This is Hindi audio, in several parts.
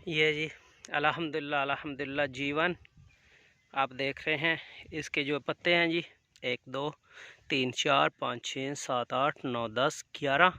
ये जी अल्हम्दुलिल्लाह अल्हम्दुलिल्लाह जीवन आप देख रहे हैं। इसके जो पत्ते हैं जी 1 2 3 4 5 6 7 8 9 10 11।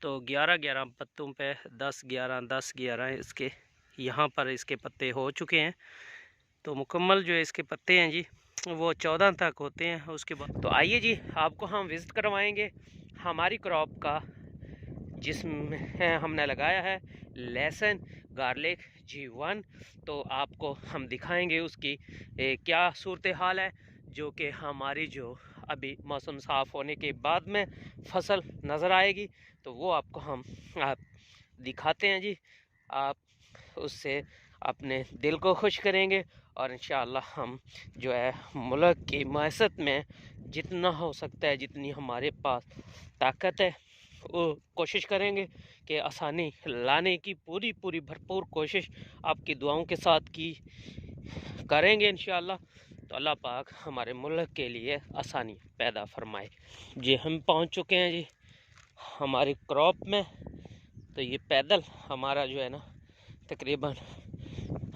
तो 11 पत्तों पे 10 11 इसके यहाँ पर इसके पत्ते हो चुके हैं। तो मुकम्मल जो इसके पत्ते हैं जी वो 14 तक होते हैं। उसके बाद तो आइए जी आपको हम विज़िट करवाएंगे हमारी क्रॉप का, जिसमें हमने लगाया है लहसुन गार्लिक G1। तो आपको हम दिखाएंगे उसकी क्या सूरत हाल है, जो कि हमारी जो अभी मौसम साफ़ होने के बाद में फसल नज़र आएगी। तो वो आपको हम आप दिखाते हैं जी। आप उससे अपने दिल को खुश करेंगे और इंशाअल्लाह हम जो है मुल्क की मईशत में जितना हो सकता है, जितनी हमारे पास ताकत है, वो कोशिश करेंगे कि आसानी लाने की पूरी भरपूर कोशिश आपकी दुआओं के साथ की करेंगे इंशाअल्लाह। तो अल्लाह पाक हमारे मुल्क के लिए आसानी पैदा फरमाए। जी हम पहुंच चुके हैं जी हमारी क्रॉप में। तो ये पैदल हमारा जो है ना तकरीबन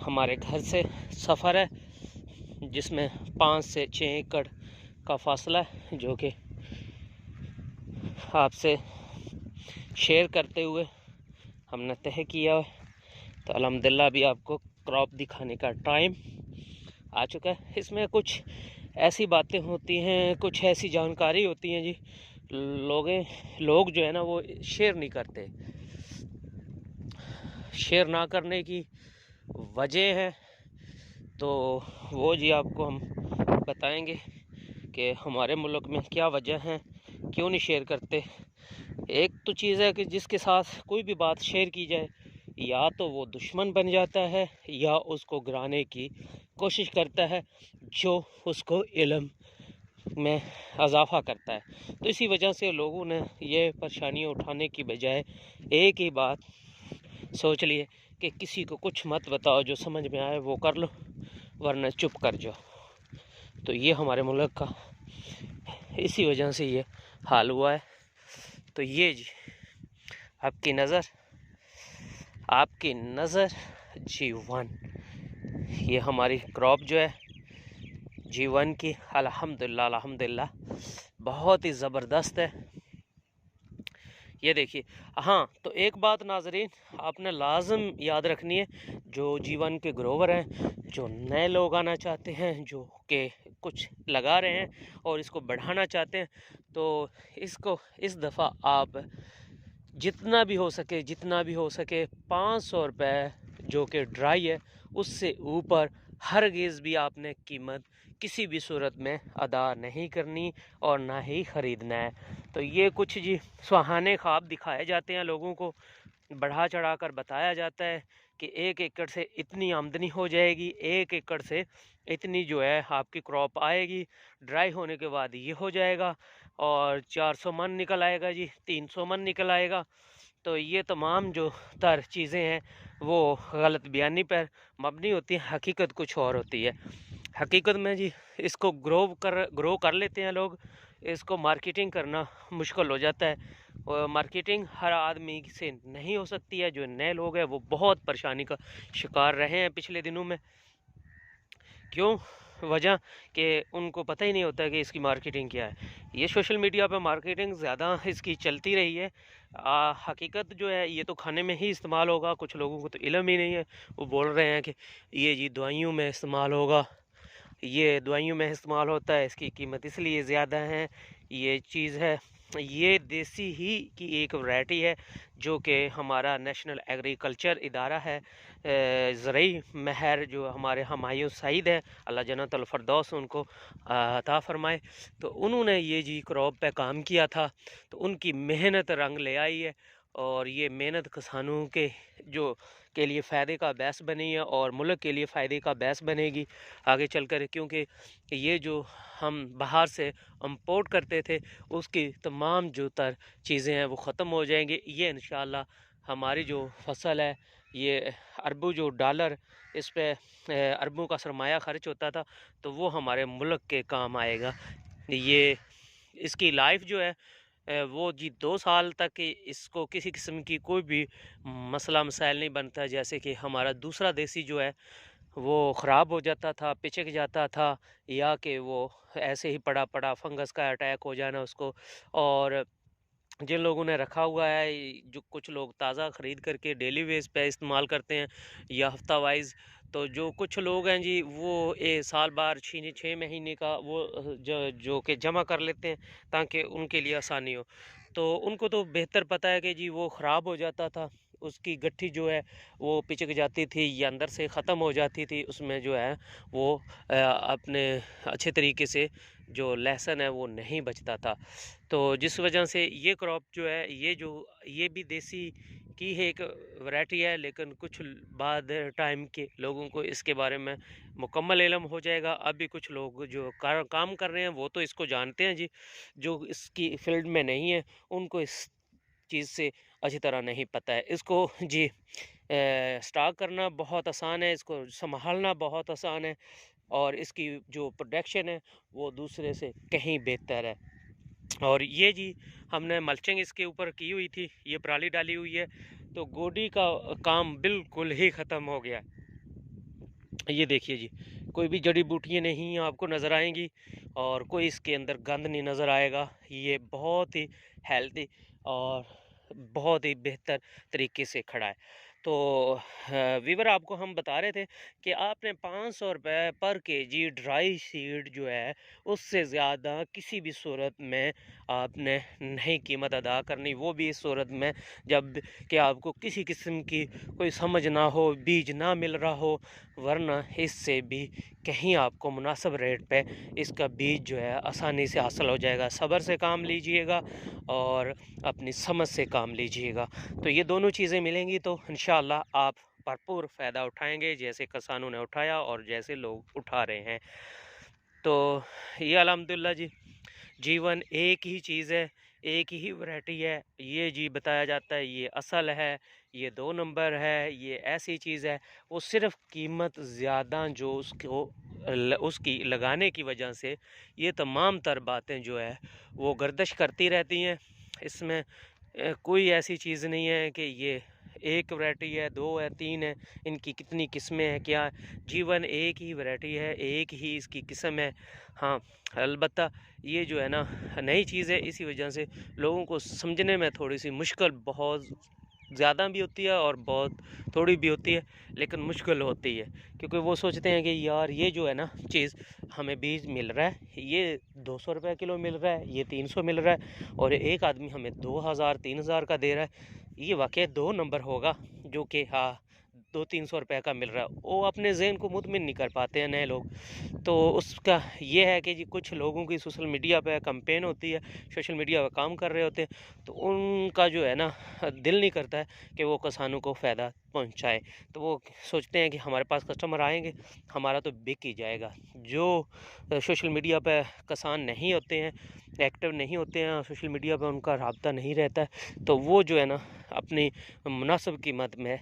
हमारे घर से सफ़र है, जिसमें 5 से 6 एकड़ का फासला है, जो कि आपसे शेयर करते हुए हमने तय किया है। तो अल्हम्दुलिल्लाह भी आपको क्रॉप दिखाने का टाइम आ चुका है। इसमें कुछ ऐसी बातें होती हैं, कुछ ऐसी जानकारी होती हैं जी, लोग जो है ना वो शेयर नहीं करते। शेयर ना करने की वजह है तो वो जी आपको हम बताएंगे कि हमारे मुल्क में क्या वजह है, क्यों नहीं शेयर करते। एक तो चीज़ है कि जिसके साथ कोई भी बात शेयर की जाए, या तो वो दुश्मन बन जाता है या उसको गिराने की कोशिश करता है, जो उसको इल्म में इजाफ़ा करता है। तो इसी वजह से लोगों ने ये परेशानियाँ उठाने की बजाय एक ही बात सोच लिए कि किसी को कुछ मत बताओ, जो समझ में आए वो कर लो वरना चुप कर जाओ। तो ये हमारे मुल्क का इसी वजह से ये हाल हुआ है। तो ये जी आपकी नज़र G1, ये हमारी क्रॉप जो है G1 की अल्हम्दुलिल्लाह अल्हम्दुलिल्लाह बहुत ही ज़बरदस्त है। ये देखिए। हाँ, तो एक बात नाज़रीन आपने लाजम याद रखनी है, जो G1 के ग्रोवर हैं, जो नए लोग आना चाहते हैं, जो कि कुछ लगा रहे हैं और इसको बढ़ाना चाहते हैं, तो इसको इस दफ़ा आप जितना भी हो सके 500 रुपये जो कि ड्राई है, उससे ऊपर हरगिज़ भी आपने कीमत किसी भी सूरत में अदा नहीं करनी और ना ही ख़रीदना है। तो ये कुछ जी सुहाने ख्वाब दिखाए जाते हैं, लोगों को बढ़ा चढ़ा कर बताया जाता है कि 1 एकड़ से इतनी आमदनी हो जाएगी, 1 एकड़ से इतनी जो है आपकी क्रॉप आएगी, ड्राई होने के बाद ये हो जाएगा और 400 मन निकल आएगा जी, 300 मन निकल आएगा। तो ये तमाम जो तर चीज़ें हैं वो गलत बयानी पर मबनी होती हैं, हकीकत कुछ और होती है। हकीकत में जी इसको ग्रो कर लेते हैं लोग, इसको मार्केटिंग करना मुश्किल हो जाता है और मार्केटिंग हर आदमी से नहीं हो सकती है। जो नए लोग हैं वो बहुत परेशानी का शिकार रहे हैं पिछले दिनों में। क्यों? वजह कि उनको पता ही नहीं होता कि इसकी मार्केटिंग क्या है। ये सोशल मीडिया पे मार्केटिंग ज़्यादा इसकी चलती रही है। हकीकत जो है ये तो खाने में ही इस्तेमाल होगा। कुछ लोगों को तो इल्म ही नहीं है, वो बोल रहे हैं कि ये जी दवाइयों में इस्तेमाल होगा, ये दवाइयों में इस्तेमाल होता है, इसकी कीमत इसलिए ज़्यादा है, ये चीज़ है। ये देसी ही की एक वैरायटी है, जो कि हमारा नेशनल एग्रीकल्चर इदारा है, ज़रई महर जो हमारे हुमायूं सईद है, अल्लाह जन्नतुल फ़िरदौस उनको अता फ़रमाए। तो उन्होंने ये जी क्रॉप पे काम किया था, तो उनकी मेहनत रंग ले आई है और ये मेहनत किसानों के लिए फ़ायदे का बायस बनी है और मुल्क के लिए फ़ायदे का बायस बनेगी आगे चलकर। क्योंकि ये जो हम बाहर से इंपोर्ट करते थे, उसकी तमाम जो चीज़ें हैं वो ख़त्म हो जाएंगी। ये इंशाअल्लाह हमारी जो फसल है, ये अरबों जो डॉलर इस पे अरबों का सरमाया खर्च होता था, तो वो हमारे मुल्क के काम आएगा। ये इसकी लाइफ जो है वो जी 2 साल तक इसको किसी किस्म की कोई भी मसला मसाइल नहीं बनता, जैसे कि हमारा दूसरा देसी जो है वो ख़राब हो जाता था, पिचक जाता था, या कि वो ऐसे ही पड़ा पड़ा फंगस का अटैक हो जाना उसको। और जिन लोगों ने रखा हुआ है, जो कुछ लोग ताज़ा ख़रीद करके डेली बेस पे इस्तेमाल करते हैं या हफ्ता वाइज, तो जो कुछ लोग हैं जी वो साल बार 6 महीने का वो जो कि जमा कर लेते हैं ताकि उनके लिए आसानी हो। तो उनको तो बेहतर पता है कि जी वो ख़राब हो जाता था, उसकी गट्ठी जो है वो पिचक जाती थी या अंदर से ख़त्म हो जाती थी, उसमें जो है वो अपने अच्छे तरीके से जो लहसुन है वो नहीं बचता था। तो जिस वजह से ये क्रॉप जो है ये भी देसी की है एक वैरायटी है, लेकिन कुछ बाद टाइम के लोगों को इसके बारे में मुकम्मल इल्म हो जाएगा। अभी कुछ लोग जो काम कर रहे हैं वो तो इसको जानते हैं जी, जो इसकी फील्ड में नहीं है उनको इस चीज़ से अच्छी तरह नहीं पता है। इसको जी स्टॉक करना बहुत आसान है, इसको संभालना बहुत आसान है, और इसकी जो प्रोडक्शन है वो दूसरे से कहीं बेहतर है। और ये जी हमने मल्चिंग इसके ऊपर की हुई थी, ये पराली डाली हुई है, तो गोडी का काम बिल्कुल ही ख़त्म हो गया। ये देखिए जी, कोई भी जड़ी बूटियाँ नहीं आपको नज़र आएंगी और कोई इसके अंदर गंद नहीं नज़र आएगा। ये बहुत ही हेल्दी और बहुत ही बेहतर तरीके से खड़ा है। तो वीवर आपको हम बता रहे थे कि आपने 500 रुपये पर केजी ड्राई सीड जो है उससे ज़्यादा किसी भी सूरत में आपने नहीं कीमत अदा करनी, वो भी इस सूरत में जब कि आपको किसी किस्म की कोई समझ ना हो, बीज ना मिल रहा हो, वरना इससे भी कहीं आपको मुनासिब रेट पे इसका बीज जो है आसानी से हासिल हो जाएगा। सब्र से काम लीजिएगा और अपनी समझ से काम लीजिएगा, तो ये दोनों चीज़ें मिलेंगी तो इंशाअल्लाह आप भरपूर फ़ायदा उठाएंगे, जैसे किसानों ने उठाया और जैसे लोग उठा रहे हैं। तो ये अल्हम्दुलिल्लाह जी, जीवन एक ही चीज़ है, एक ही वैरायटी है। ये जी बताया जाता है ये असल है, ये 2 नंबर है, ये ऐसी चीज़ है। वो सिर्फ़ कीमत ज़्यादा जो उसको उसकी लगाने की वजह से ये तमाम तर बातें जो है वो गर्दिश करती रहती हैं। इसमें कोई ऐसी चीज़ नहीं है कि ये एक वैरायटी है, 2 है, 3 है, इनकी कितनी किस्में हैं, क्या है? जीवन एक ही वैरायटी है, एक ही इसकी किस्म है। हाँ, अलबत्ता ये जो है ना नई चीज़ है, इसी वजह से लोगों को समझने में थोड़ी-सी मुश्किल बहुत ज़्यादा भी होती है और बहुत थोड़ी भी होती है, लेकिन मुश्किल होती है, क्योंकि वो सोचते हैं कि यार ये जो है ना चीज़ हमें बीज मिल रहा है, ये 200 रुपये किलो मिल रहा है, ये 300 मिल रहा है, और एक आदमी हमें 2000 3000 का दे रहा है। ये वाक़ई 2 नंबर होगा जो कि हाँ 200-300 रुपये का मिल रहा है, वो अपने ज़हन को मुतमिन नहीं कर पाते हैं नए लोग। तो उसका ये है कि जी कुछ लोगों की सोशल मीडिया पे कैंपेन होती है, सोशल मीडिया पे काम कर रहे होते हैं, तो उनका जो है ना दिल नहीं करता है कि वो किसानों को फ़ायदा पहुँचाए। तो वो सोचते हैं कि हमारे पास कस्टमर आएँगे, हमारा तो बिक ही जाएगा। जो सोशल मीडिया पे किसान नहीं होते हैं, एक्टिव नहीं होते हैं, सोशल मीडिया पे उनका राब्ता नहीं रहता है, तो वो जो है ना अपनी मुनासिब कीमत में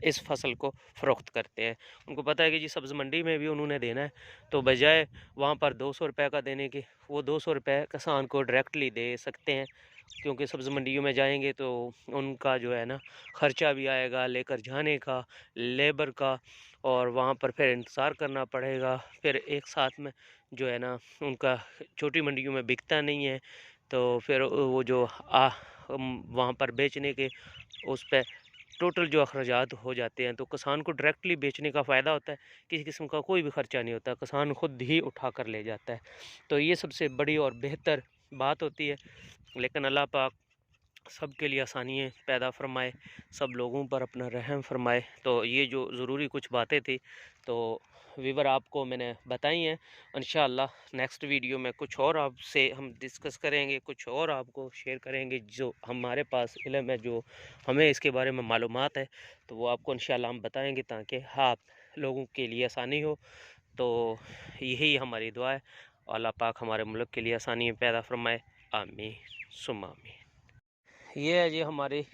इस फसल को फ़रोख्त करते हैं। उनको पता है कि जी सब्ज़ मंडी में भी उन्होंने देना है, तो बजाय वहाँ पर 200 रुपये का देने के, वो 200 रुपये किसान को डायरेक्टली दे सकते हैं, क्योंकि सब्ज़ मंडियों में जाएँगे तो उनका जो है ना ख़र्चा भी आएगा लेकर जाने का, लेबर का, और वहाँ पर फिर इंतज़ार करना पड़ेगा। फिर एक साथ में जो है ना उनका छोटी मंडियों में बिकता नहीं है, तो फिर वो जो वहाँ पर बेचने के उस पे टोटल जो अखराजात हो जाते हैं, तो किसान को डायरेक्टली बेचने का फ़ायदा होता है, किसी किस्म का कोई भी ख़र्चा नहीं होता, किसान खुद ही उठा कर ले जाता है। तो ये सबसे बड़ी और बेहतर बात होती है। लेकिन अल्लाह पाक सबके लिए आसानियाँ पैदा फ़रमाए, सब लोगों पर अपना रहम फ़रमाए। तो ये जो ज़रूरी कुछ बातें थी, तो वीवर आपको मैंने बताई हैं। इंशाअल्लाह नेक्स्ट वीडियो में कुछ और आपसे हम डिस्कस करेंगे, कुछ और आपको शेयर करेंगे जो हमारे पास इल्म है, जो हमें इसके बारे में मालूमात है, तो वो आपको इंशाअल्लाह हम बताएँगे ताकि आप लोगों के लिए आसानी हो। तो यही हमारी दुआ है, अल्लाह पाक हमारे मुल्क के लिए आसानियाँ पैदा फ़रमाए। आमीन सुम्मा आमीन। ये है जी हमारी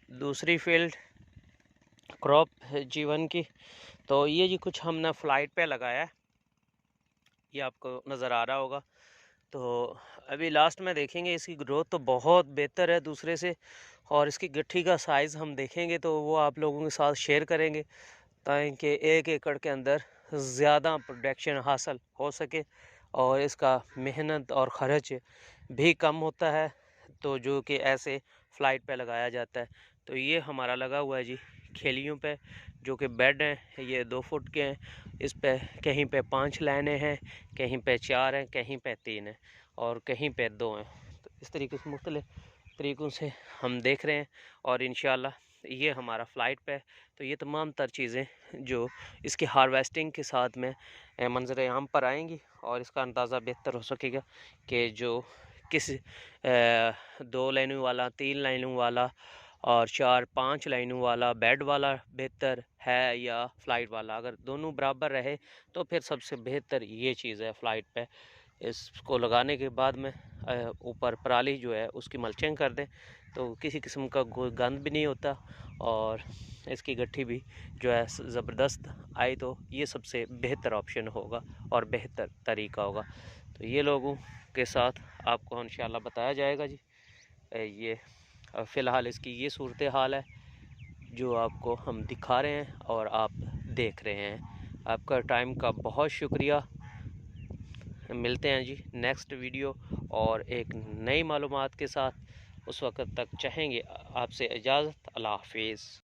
दूसरी फील्ड क्रॉप जीवन की। तो ये जी कुछ हमने फ्लाइट पे लगाया है, ये आपको नज़र आ रहा होगा। तो अभी लास्ट में देखेंगे इसकी ग्रोथ तो बहुत बेहतर है दूसरे से, और इसकी गट्ठी का साइज़ हम देखेंगे तो वो आप लोगों के साथ शेयर करेंगे, ताकि 1 एकड़ के अंदर ज़्यादा प्रोडक्शन हासिल हो सके और इसका मेहनत और ख़र्च भी कम होता है, तो जो कि ऐसे फ्लाइट पे लगाया जाता है। तो ये हमारा लगा हुआ है जी खेलियों पे, जो कि बेड हैं, ये 2 फुट के हैं। इस पे कहीं पे 5 लाइनें हैं, कहीं पे 4 हैं, कहीं पे 3 हैं और कहीं पे 2 हैं। तो इस तरीके से मुख्तलिफ तरीक़ों से हम देख रहे हैं, और इंशाअल्लाह ये हमारा फ़्लाइट पे। तो ये तमाम तर चीज़ें जो इसकी हार्वेस्टिंग के साथ में मंज़र आम पर आएंगी, और इसका अंदाज़ा बेहतर हो सकेगा कि जो किस 2 लाइनों वाला, 3 लाइनों वाला और 4-5 लाइनों वाला बेड वाला बेहतर है या फ़्लाइट वाला। अगर दोनों बराबर रहे तो फिर सबसे बेहतर ये चीज़ है फ़्लाइट पे। इसको लगाने के बाद में ऊपर पराली जो है उसकी मल्चिंग कर दें, तो किसी किस्म का कोई गंद भी नहीं होता, और इसकी गट्ठी भी जो है ज़बरदस्त आई, तो ये सबसे बेहतर ऑप्शन होगा और बेहतर तरीका होगा। तो ये लोगों के साथ आपको इंशाल्लाह बताया जाएगा जी। ये फ़िलहाल इसकी ये सूरत हाल है जो आपको हम दिखा रहे हैं और आप देख रहे हैं। आपका टाइम का बहुत शुक्रिया। मिलते हैं जी नेक्स्ट वीडियो और एक नई मालूमात के साथ। उस वक़्त तक चाहेंगे आपसे इजाज़त। अल्लाह हाफ़िज़।